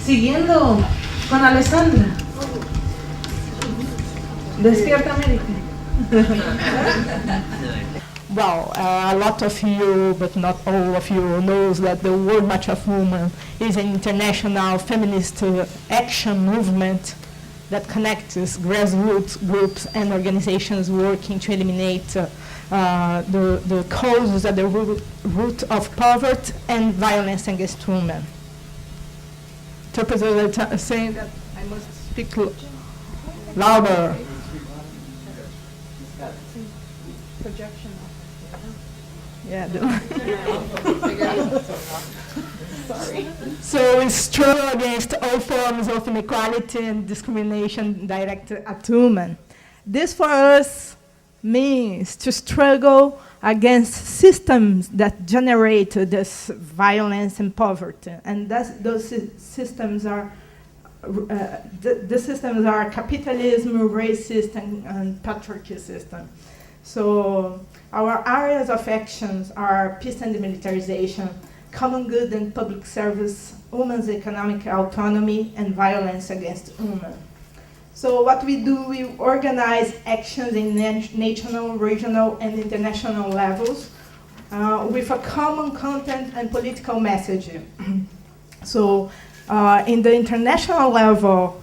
Siguiendo con Alessandra. Despierta América. Well, a lot of you, but not all of you, knows that the World March of Women is an international feminist action movement that connects grassroots groups and organizations working to eliminate the causes at the root of poverty and violence against women. Interpreters are saying that I must speak louder. Projection. Yeah. Sorry. So we struggle against all forms of inequality and discrimination directed at women. This for us means to struggle against systems that generate this violence and poverty, and those systems are the systems are capitalism, racist, and patriarchy system. So our areas of actions are peace and demilitarization, common good and public service, women's economic autonomy, and violence against women. So what we do, we organize actions in national, regional, and international levels with a common content and political message. So in the international level,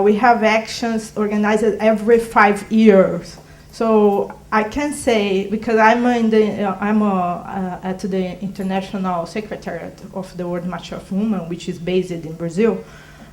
we have actions organized every 5 years. So I can say, because I'm at the International Secretariat of the World March of Women, which is based in Brazil,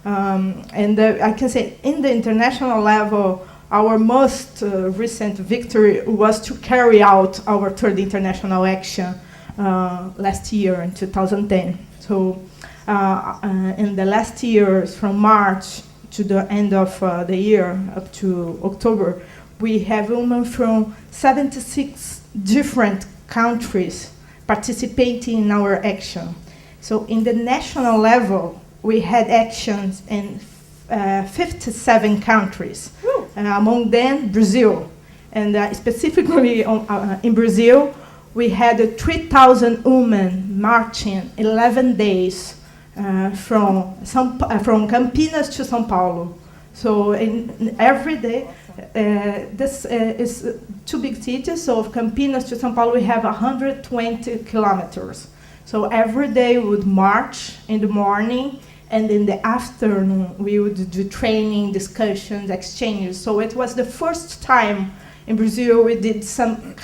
I can say in the international level, our most recent victory was to carry out our third international action last year in 2010. So in the last years, from March to the end of the year, up to October, we have women from 76 different countries participating in our action. So in the national level, we had actions in 57 countries, among them Brazil. And specifically in Brazil, we had 3,000 women marching 11 days from Campinas to São Paulo. So every day, this is two big cities, so Campinas to São Paulo we have 120 kilometers. So every day we would march in the morning, and in the afternoon we would do training, discussions, exchanges. So it was the first time in Brazil we did some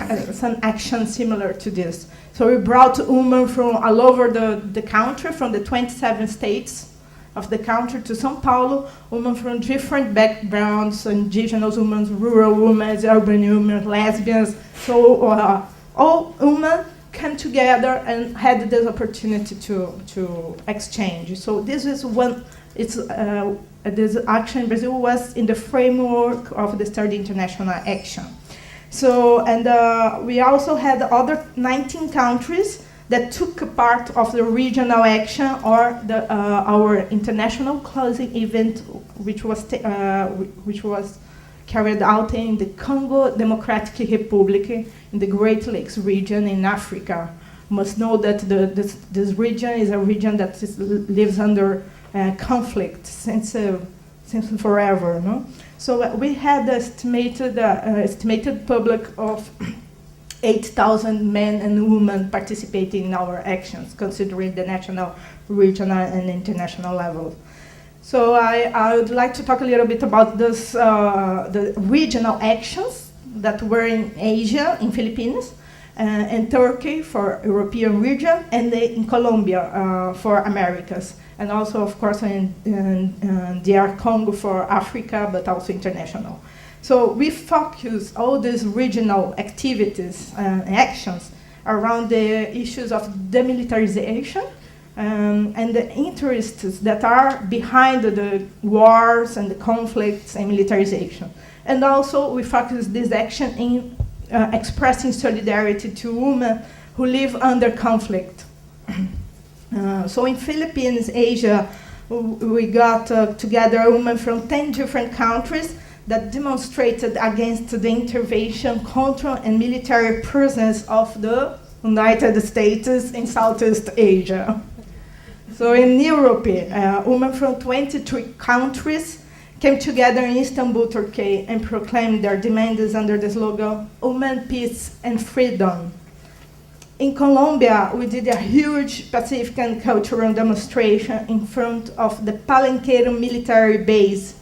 action similar to this. So we brought women from all over the country, from the 27 states of the country to São Paulo, women from different backgrounds, indigenous women, rural women, urban women, lesbians. So all women came together and had this opportunity to exchange. So this is one. This action in Brazil was in the framework of the third international action. So we also had other 19 countries that took part of the regional action or our international closing event, which was carried out in the Congo Democratic Republic in the Great Lakes region in Africa. You must know that this region is a region that lives under conflict since forever. No? So we had estimated public of 8,000 men and women participating in our actions, considering the national, regional, and international level. So I would like to talk a little bit about this, the regional actions that were in Asia, in Philippines, and Turkey for European region, and in Colombia for Americas, and also, of course, in DR Congo for Africa, but also international. So we focus all these regional activities and actions around the issues of demilitarization and the interests that are behind the wars and the conflicts and militarization. And also we focus this action in expressing solidarity to women who live under conflict. So in Philippines, Asia, we got together women from 10 different countries that demonstrated against the intervention, control, and military presence of the United States in Southeast Asia. So in Europe, women from 23 countries came together in Istanbul, Turkey, and proclaimed their demands under the slogan, "Women, Peace, and Freedom." In Colombia, we did a huge Pacific and cultural demonstration in front of the Palenquero military base.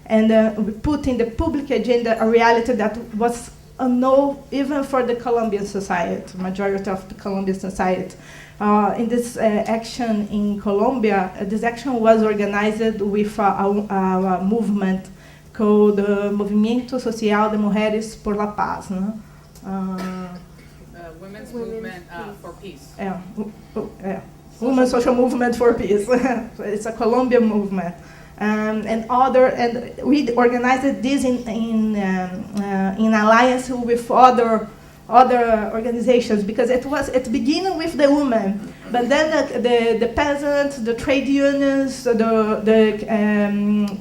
And we put in the public agenda a reality that was unknown even for the Colombian society, majority of the Colombian society. In this action in Colombia, this action was organized with a movement called Movimiento Social de Mujeres por la Paz. No? Women's movement for peace. Women's social movement for peace. It's a Colombian movement, and we organized this in alliance with other organizations, because it began with the women, but then the peasants, the trade unions, the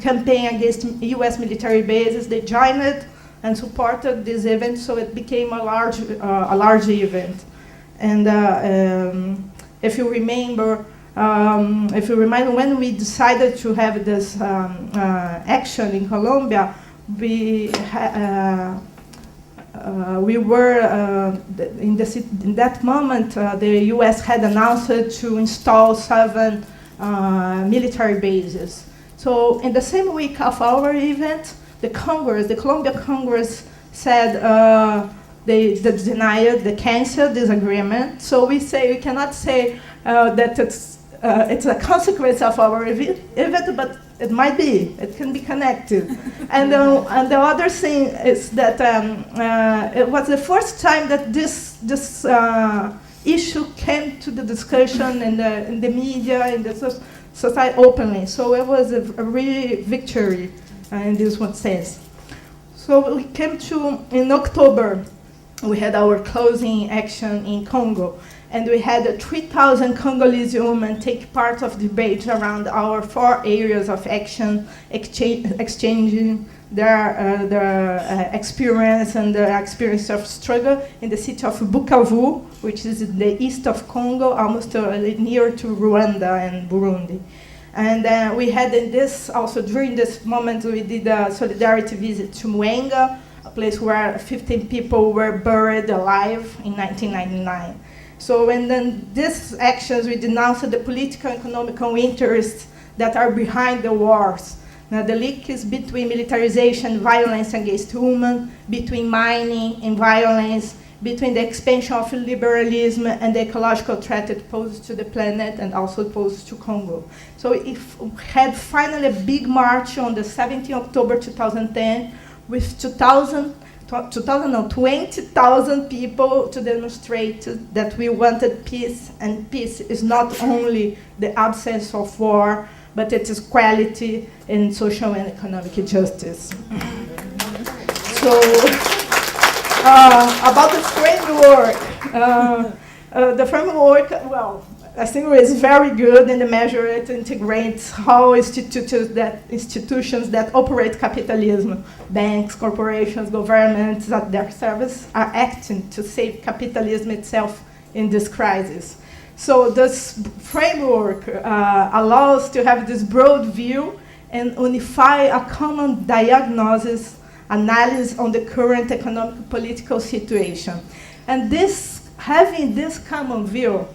campaign against U.S. military bases, they joined it and supported this event, so it became a large event. And if you remember, when we decided to have this action in Colombia, we were in that moment. The U.S. had announced to install 7 military bases. So in the same week of our event, the Colombia Congress said they denied, they canceled this agreement. So we cannot say that it's a consequence of our event, but it might be. It can be connected. And the other thing is that it was the first time that this issue came to the discussion in the media, in the society openly. So it was a really victory in this one sense. So we came to, in October, we had our closing action in Congo. And we had 3,000 Congolese women take part of debate around our 4 areas of action, exchanging their experience and their experience of struggle in the city of Bukavu, which is in the east of Congo, almost near to Rwanda and Burundi. And we had during this moment, we did a solidarity visit to Mwenga, a place where 15 people were buried alive in 1999. So, and then these actions, we denounced the political and economical interests that are behind the wars. Now, the link is between militarization, violence against women, between mining and violence, between the expansion of liberalism and the ecological threat it poses to the planet and also poses to Congo. So we had finally a big march on the 17th October 2010 with 20,000 people to demonstrate that we wanted peace, and peace is not only the absence of war, but it is equality and social and economic justice. So, about the framework, well, I think it is very good in the measure it integrates how institutions that operate capitalism, banks, corporations, governments at their service are acting to save capitalism itself in this crisis. So this framework allows to have this broad view and unify a common diagnosis, analysis on the current economic political situation. And having this common view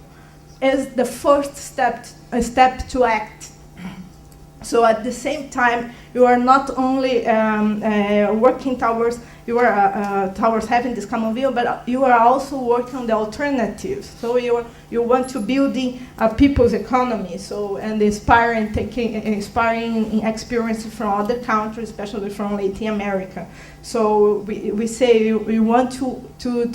is the first step to act. So at the same time, you are not only working towards having this common view, but you are also working on the alternatives. So you want to building a people's economy. So and inspiring experience from other countries, especially from Latin America. So we say we want to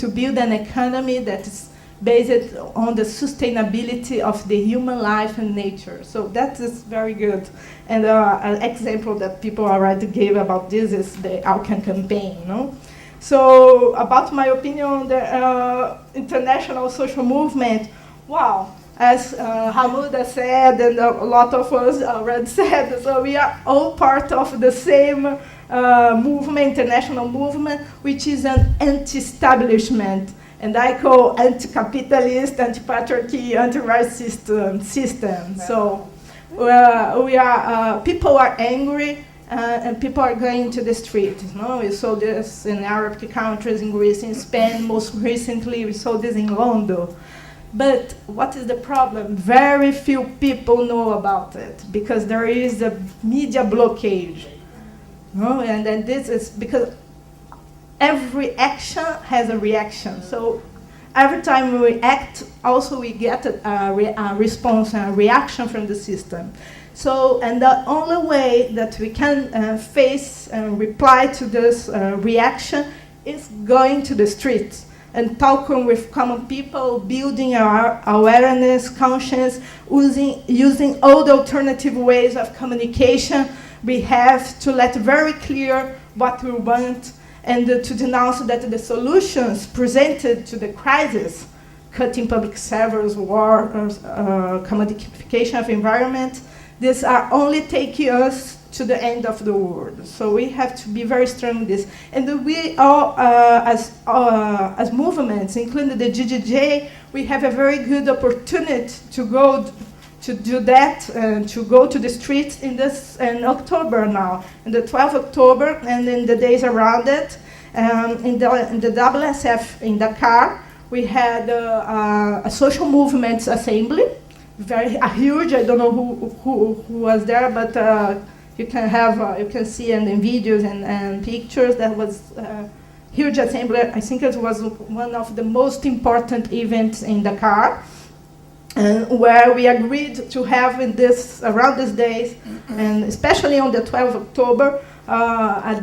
build an economy that is based on the sustainability of the human life and nature. So that is very good. And an example that people already gave about this is the Alcan campaign. No? So about my opinion on the international social movement, wow, as Hamuda said and a lot of us already said, so we are all part of the same movement, international movement, which is an anti-establishment and I call anti-capitalist, anti-patriarchy, anti-racist system. So people are angry, and people are going to the streets. No? We saw this in Arab countries, in Greece, in Spain. Most recently, we saw this in London. But what is the problem? Very few people know about it because there is a media blockade. No? And then this is because every action has a reaction. So every time we act, also we get a response and a reaction from the system. So, and the only way that we can face and reply to this reaction is going to the streets and talking with common people, building our awareness, conscience, using all the alternative ways of communication. We have to let very clear what we want and to denounce that the solutions presented to the crisis, cutting public service, war, commodification of environment, these are only taking us to the end of the world. So we have to be very strong in this. And we all, as movements, including the GGJ, we have a very good opportunity to go to do that and to go to the streets in October now, in the 12th October, and in the days around it. In the WSF in Dakar, we had a social movements assembly, very huge. I don't know who was there, but you can see in videos and pictures. That was a huge assembly. I think it was one of the most important events in Dakar, where we agreed to have around these days, and especially on the 12th of October, a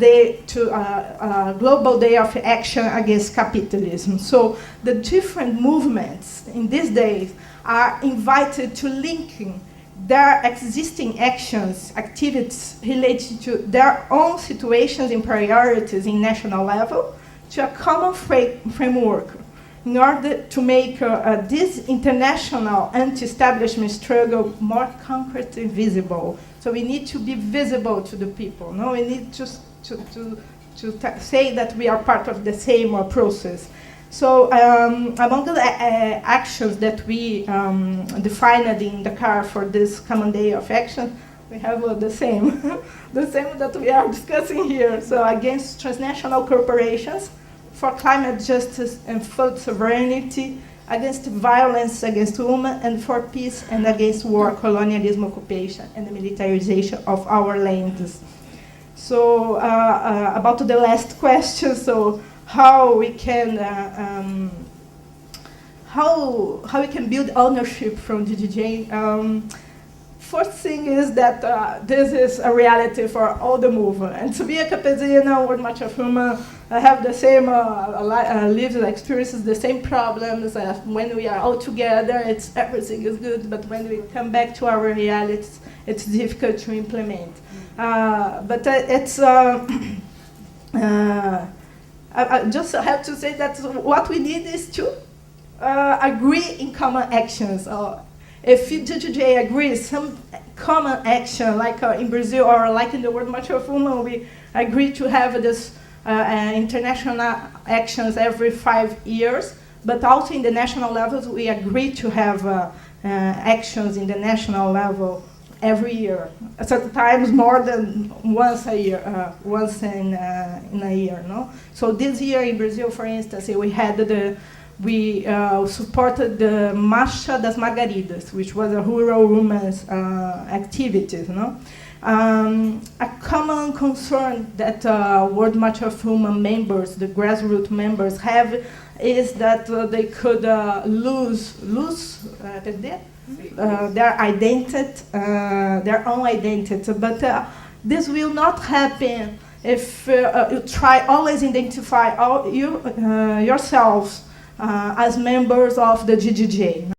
global day of action against capitalism. So the different movements in these days are invited to linking their existing actions, activities related to their own situations and priorities in national level to a common framework in order to make this international anti-establishment struggle more concrete and visible. So we need to be visible to the people. No, we need to say that we are part of the same process. So among the actions that we defined in Dakar for this common day of action, we have the same, the same that we are discussing here. So against transnational corporations, for climate justice and food sovereignty, against violence against women, and for peace and against war, colonialism, occupation, and the militarization of our lands. So about the last question, so how we can build ownership from GGJ. First thing is that this is a reality for all the movement. And to be a Campesina or much of human, I have the same lived experiences, the same problems. When we are all together, everything is good. But when we come back to our realities, it's difficult to implement. But I just have to say that what we need is to agree in common actions. If GGJ agrees, some common action, like in Brazil or like in the World March of Women, we agree to have this international actions every 5 years, but also in the national levels, we agree to have actions in the national level every year. Sometimes more than once a year, once in a year. No. So this year in Brazil, for instance, we supported the Marcha das Margaridas, which was a rural women's activities. No? A common concern that World March of Women members, the grassroots members, have is that they could lose their identity, their own identity. But this will not happen if you try always identify yourselves as members of the GGJ.